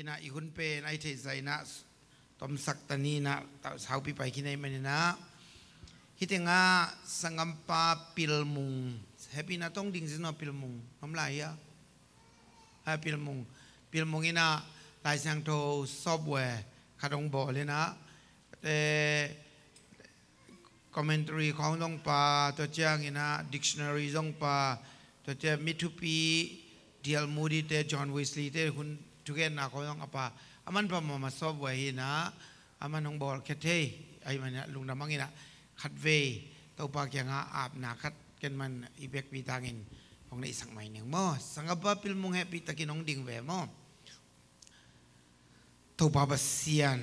ina ihun pe nai thei zai na tom sak tani na sau pi pai kinai mani na hitenga sangampa pilmung happy na tong ding zino pilmung mamlai ya ha pilmung ina lai sang tho software khadong bo le na commentary ของต้องปาตัวเจียงอินะ dictionary ต้องปาตัวเจียมิทุปีเดียลมูดีเตจอห์นวิสลีย์เตคุณทุกอย่างนะเขาต้องปาอามันพอมาซอฟต์แวร์หินะอามันต้องบอกแค่เทไอ้มันเนี่ยลุงดำมังอินะคัดเวตัวปากยังอาบนาคัดกันมันอีเบกปีทางอินของในสังไม่หนึ่งมั้งสังกัปปิลมุงแฮปปี้ตะกินน้องดิ่งแหวมั้งตัวปาบเซียน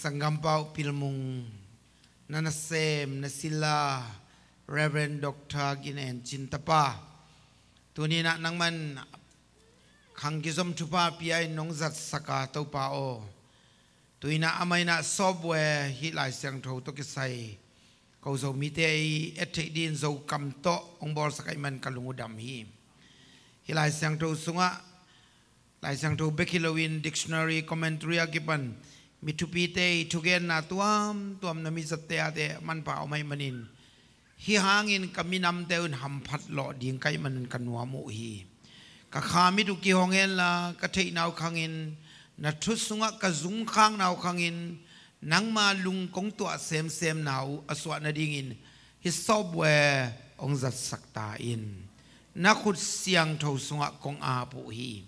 สังกัปปิลมุงNana Sem, Nasila, Reverend Dr. Ginen Chintapa. Tuni nak nangman kangkizom tupa piai nongzat saka topa o. Tuni nak amai nak software hilai siang tau to kisai. Kau zo mitei etek din zo kamto ongbor sakai man kalungudam hi. Hilai siang tau sunga, lai siang tau Bekilowin Dictionary Commentary akipan. Mitupite tugen na tuam na misate ate man pa umay manin hi hangin kami namteun hampat lo ding kay man kanwa mo hi kakami tu ki hongen la kathei naw khangin na thusunga ka zum khang naw khangin nang ma lung kong tua sem naw aswa na dingin hi software ong zat sakta in na khut siang tho sunga kong a pu hi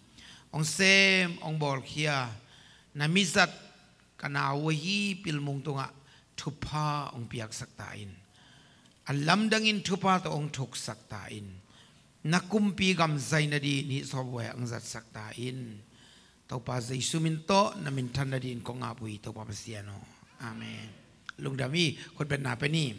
ong sem ong bol khia na misat kana wahi pilmung tunga thupa ong piak saktain alam dangin thupa to ong thuk saktain nakumpi gam zainadi ni software ang zat saktain topa zai suminto namin thanadin ko nga pui topa pasiano amen lungdami khot ben na pe ni